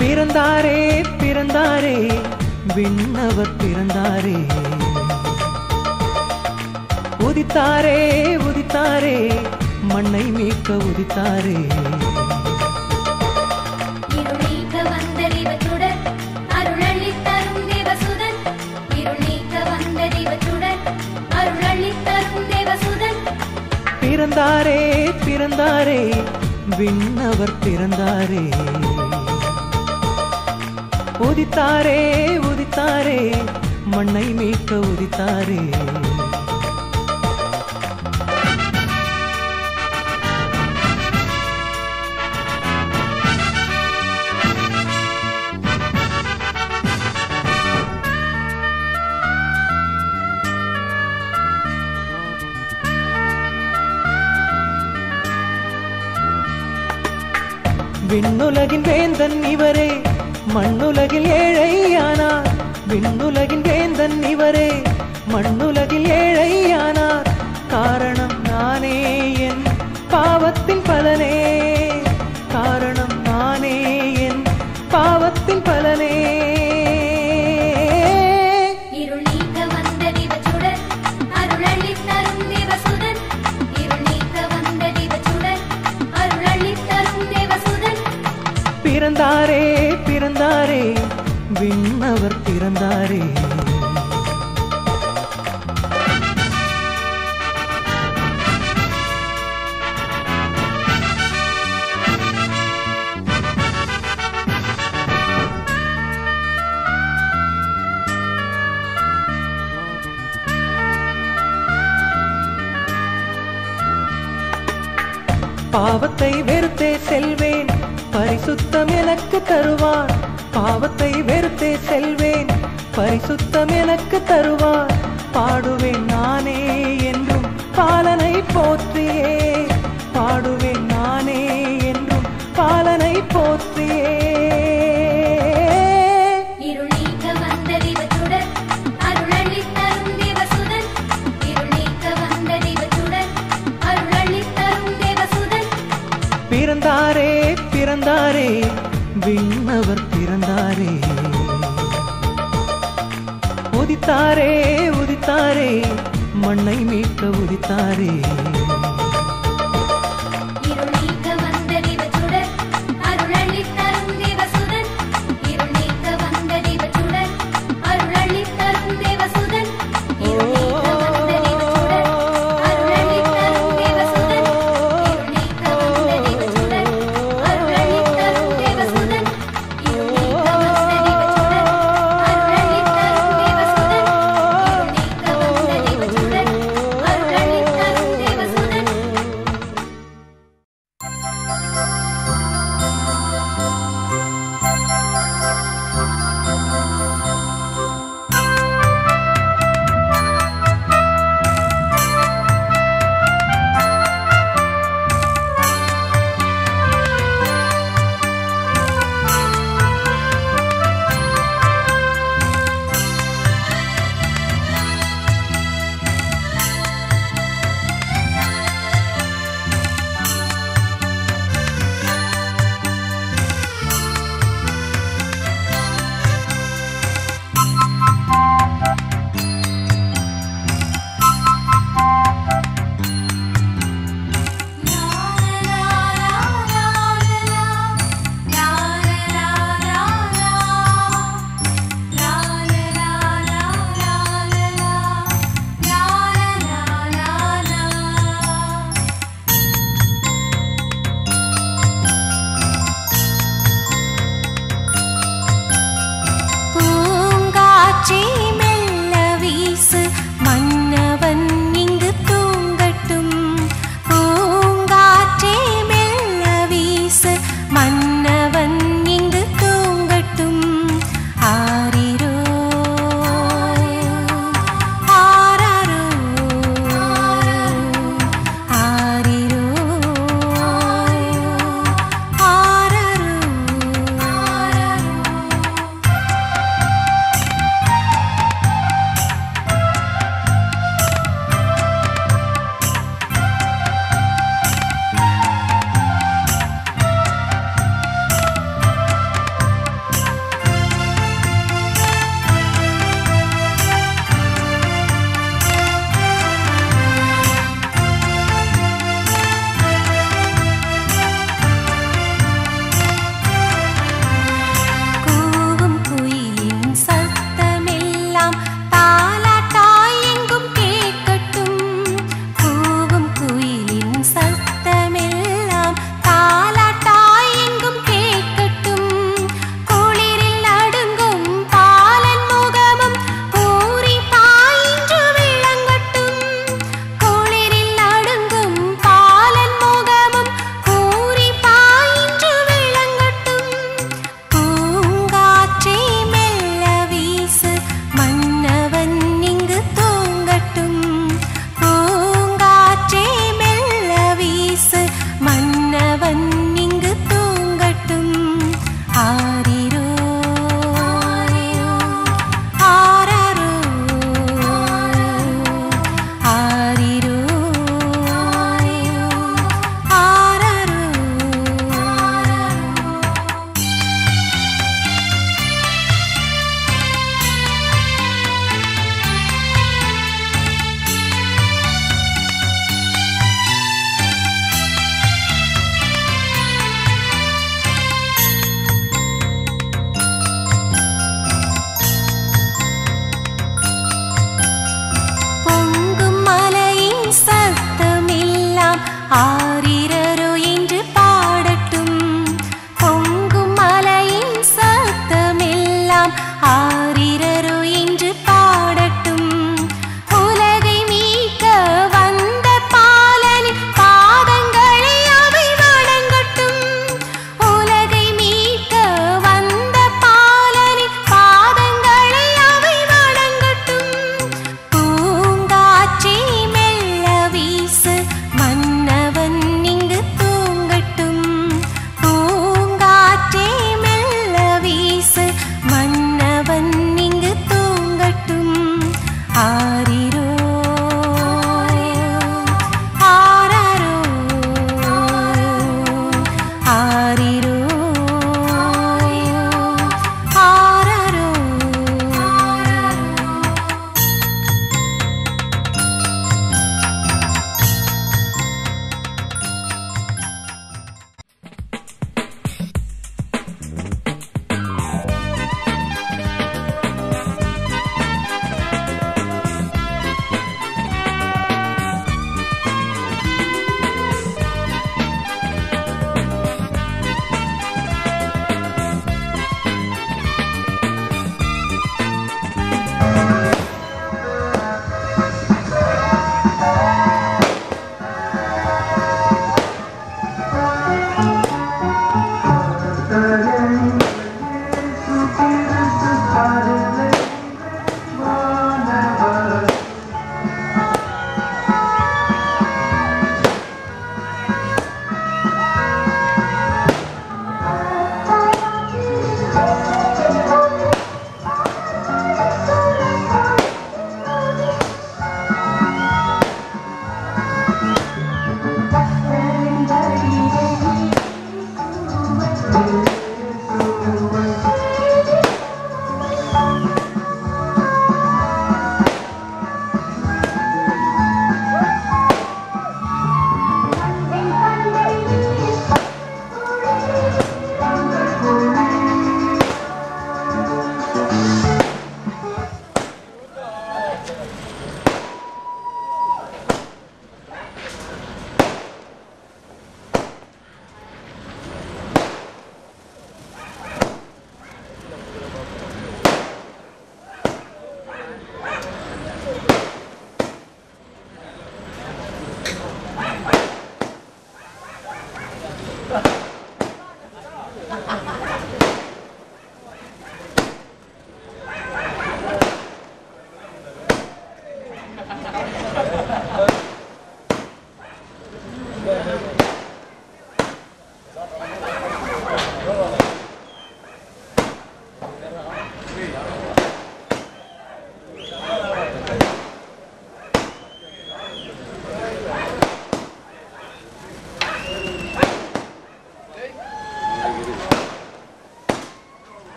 பிறந்தாரே பிறந்தாரே விண்ணவர் பிறந்தாரே, உதித்தாரே உதித்தாரே மண்ணை மீட்க உதித்தாரே. பிறந்தாரே பிறந்தாரே விண்ணவர் பிறந்தாரே, உதித்தாரே உதித்தாரே மண்ணை மீட்க உதித்தாரே. விண்ணுலகின் வேந்தன் இவரே, மண்ணுலகில் ஏழையானார். விண்ணுலகின் வேந்தன் இவரே, மண்ணுலகில் ஏழையானார். காரணம் நானே என் பாவத்தின் பலனே, காரணம் நானே என் பாவத்தின் பலனே. பிறந்தாரே பிறந்தாரே விண்ணவர் பிறந்தாரே. பாவத்தை வெறுத்தே செல்வேன், பரிசுத்தம் எனக்கு தருவார். பாவத்தை வெறுத்தே செல்வேன், பரிசுத்தம் எனக்கு தருவார். பாடுவேன் நானே என்றும் பாலனை போற்றியே, பாடுவேன் நானே என்றும் பாலனை போற்றியே. பிறந்தாரே பிறந்தாரே விண்ணவர் பிறந்தாரே, உதித்தாரே உதித்தாரே மண்ணை மீட்க உதித்தாரே.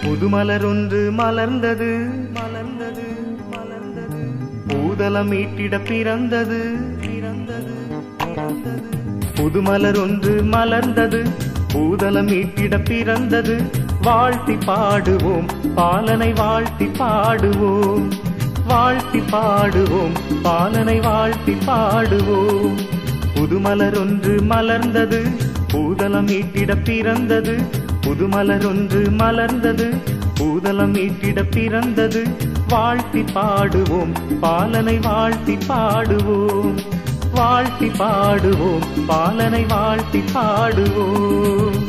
புதுமலர் ஒன்று மலர்ந்தது மலர்ந்தது மலர்ந்தது பூதலம் மீட்டிட பிறந்தது பிறந்தது பிறந்தது புதுமலர் ஒன்று மலர்ந்தது பூதலம் மீட்டிட பிறந்தது வாழ்த்தி பாடுவோம் பாலனை வாழ்த்தி பாடுவோம் வாழ்த்தி பாடுவோம் பாலனை வாழ்த்தி பாடுவோம் புதுமலர் ஒன்று மலர்ந்தது பூதலம் மீட்டிட பிறந்தது புதுமலர் ஒன்று மலர்ந்தது பூதலம் மீட்டிட பிறந்தது வாழ்த்தி பாடுவோம் பாலனை வாழ்த்தி பாடுவோம் வாழ்த்தி பாடுவோம் பாலனை வாழ்த்தி பாடுவோம்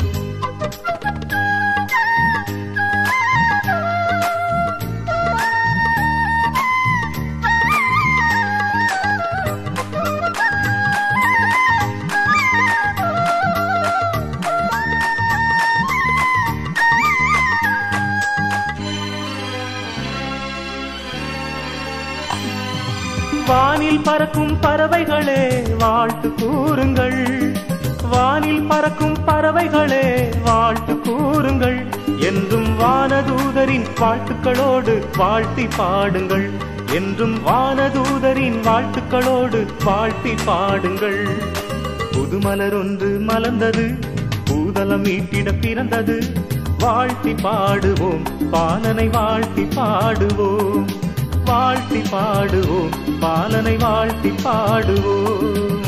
வானில் பறக்கும் பறவைகளே வாழ்த்து கூறுங்கள் வானில் பறக்கும் பறவைகளே வாழ்த்து கூறுங்கள் என்றும் வானதூதரின் வாழ்த்துக்களோடு வாழ்த்தி பாடுங்கள் என்றும் வானதூதரின் வாழ்த்துக்களோடு வாழ்த்தி பாடுங்கள் புதுமலர் ஒன்று மலர்ந்தது பூதலம் மீட்டிட பிறந்தது வாழ்த்தி பாடுவோம் பாலனை வாழ்த்தி பாடுவோம் வாழ்த்தி பாடுவோம் பாலனை வாழ்த்தி பாடுவோம்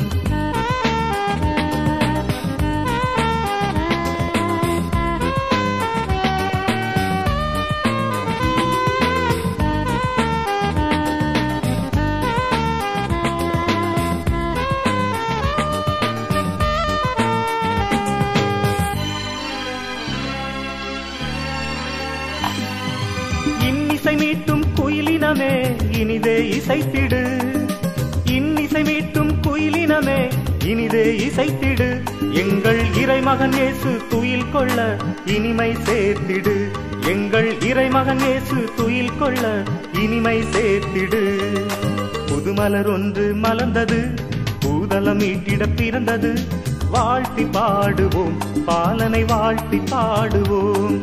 இன்னிசை மீட்டும் குயிலினமே இனிதே இசைத்திடு இன்னிசை மீட்டும் குயிலினமே இனிதே இசைத்திடு எங்கள் இறைமகன் இயேசு துயில் கொள்ள இனிமை சேர்த்திடு எங்கள் இறைமகன் இயேசு துயில் கொள்ள இனிமை சேர்த்திடு புதுமலர் ஒன்று மலர்ந்தது பூதலம் மீட்டிட பிறந்தது வாழ்த்தி பாடுவோம் பாலனை வாழ்த்தி பாடுவோம்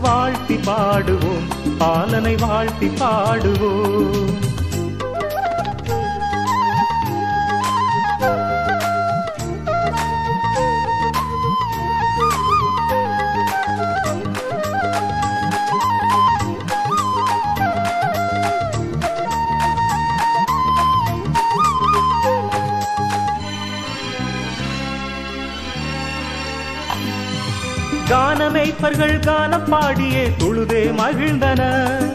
வாழ்த்தி பாடுவோம் பாலனை வாழ்த்தி பாடுவோம் கானமேய்ப்பர்கள் கானம் பாடியே தொழுதே மகிழ்ந்தனர்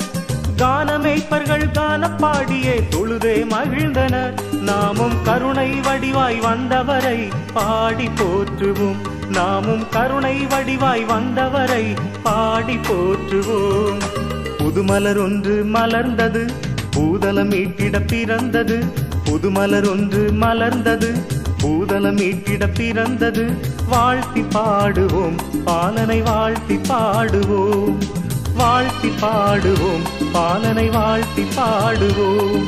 கானமேய்ப்பர்கள் கானம் பாடியே தொழுதே மகிழ்ந்தனர் நாமும் கருணை வடிவாய் வந்தவரை பாடி போற்றுவோம் நாமும் கருணை வடிவாய் வந்தவரை பாடி போற்றுவோம் புதுமலர் ஒன்று மலர்ந்தது பூதலம் மீட்டிட பிறந்தது புதுமலர் ஒன்று மலர்ந்தது பூதலம் மீட்டிட பிறந்தது வாழ்த்தி பாடுவோம் பாலனை வாழ்த்தி பாடுவோம் வாழ்த்தி பாடுவோம் பாலனை வாழ்த்தி பாடுவோம்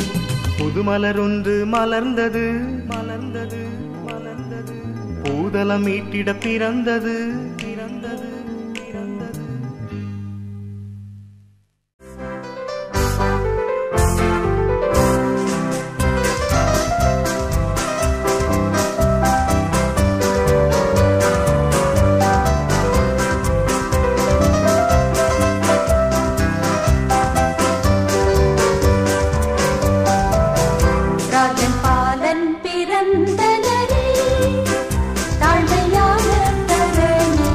புதுமலர் ஒன்று மலர்ந்தது மலர்ந்தது மலர்ந்தது பூதலம் மீட்டிட பிறந்தது பிறந்தது பிறந்தது பிறந்தனரே தாழ்மையான தரணி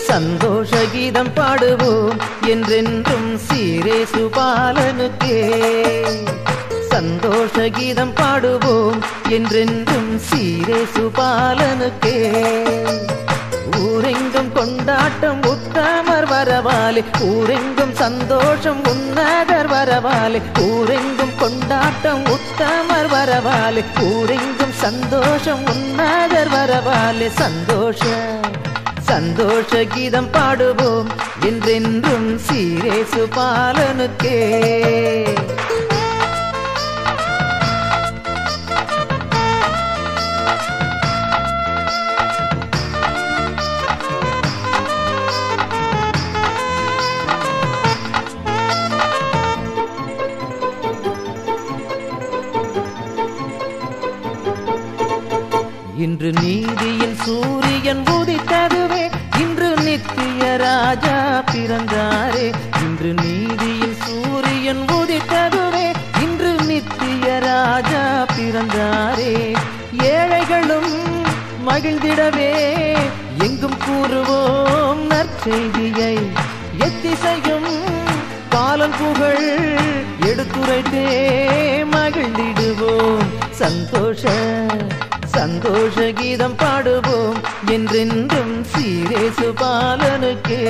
சந்தோஷ கீதம் பாடுவோம் என்றென்றும் சீரேசு பாலனுக்கே. சந்தோஷ கீதம் பாடுவோம் என்றென்றும் சீரேசு பாலனுக்கே. ஊரெங்கும் கொண்டாட்டம் உத்தமர் வரவாலே, ஊரெங்கும் சந்தோஷம் உன்னதர் வரவாலே. ஊரெங்கும் கொண்டாட்டம் உத்தமர் வரவாலே, ஊரெங்கும் சந்தோஷம் உன்னதர் வரவாலே. சந்தோஷ கீதம் பாடுவோம் என்றென்றும் சீரேசு பாலனுக்கே. இன்று நீதியின் சூரியன் உதித்ததுவே, இன்று நித்திய ராஜா பிறந்தாரே. இன்று நீதியின் சூரியன் உதித்ததுவே, இன்று நித்திய ராஜா பிறந்தாரே. ஏழைகளும் மகிழ்ந்திடவே எங்கும் கூறுவோம் நற்செய்தியை. எத்திசையும் பாலன் புகழ் எடுத்துரைத்தே மகிழ்ந்திடுவோம். சந்தோஷ கீதம் பாடுவோம் என்றென்றும் சீரேசு பாலனுக்கே.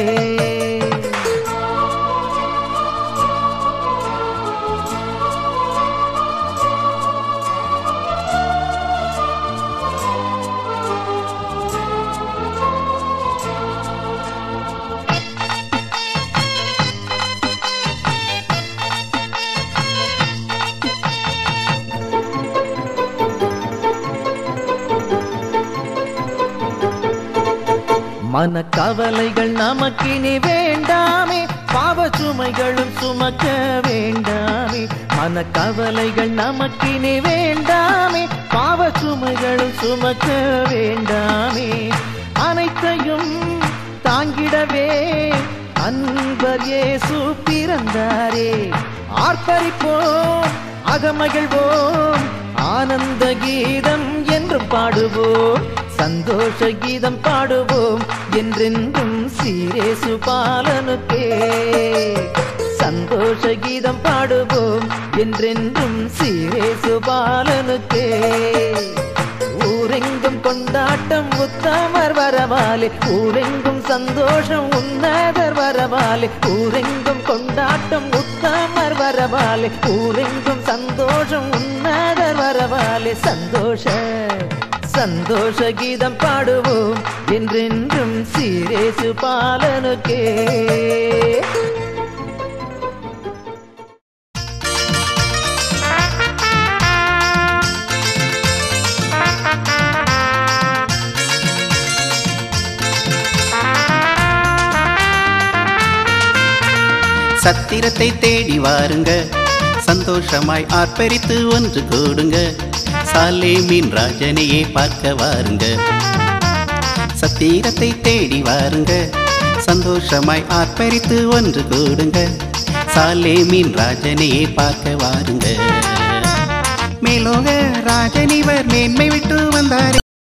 மனக்கவலைகள் நமக்கினி வேண்டாமே, பாவ சுமைகளும் சுமக்க வேண்டாமே. மனக்கவலைகள் நமக்கினி வேண்டாமே, பாவ சுமைகளும் சுமக்க வேண்டாமே. அனைத்தையும் தாங்கிடவே அன்பர் இயேசு பிறந்தாரே. ஆர்ப்பரிப்போம், அகமகிழ்வோம், ஆனந்த கீதம் என்றும் பாடுவோம். சந்தோஷ கீதம் பாடுவோம் என்றென்றும் சீரேசு பாலனுக்கே. சந்தோஷ கீதம் பாடுவோம் என்றென்றும் சீரேசு பாலனுக்கே. ஊரெங்கும் கொண்டாட்டம் உத்தமர் வரவாலே, ஊரெங்கும் சந்தோஷம் உன்னதர் வரவாலே. ஊரெங்கும் கொண்டாட்டம் உத்தமர் வரவாலே, ஊரெங்கும் சந்தோஷம் உன்னதர் வரவாலே. சந்தோஷ கீதம் பாடுவோம் என்றென்றும் சீரேசு பாலனுக்கே. சத்திரத்தை தேடி வாருங்க, சந்தோஷமாய் ஆர்ப்பரித்து ஒன்று கூடுங்க. சாலேமின் ராஜனையே பார்க்க வாருங்க. சத்திரத்தை தேடி வாருங்க. சந்தோஷமாய் ஆர்ப்பரித்து ஒன்று கூடுங்க. சாலேமின் ராஜனையே பார்க்க வாருங்க. மேலோக ராஜனிவர் மேன்மை விட்டு வந்தாரே.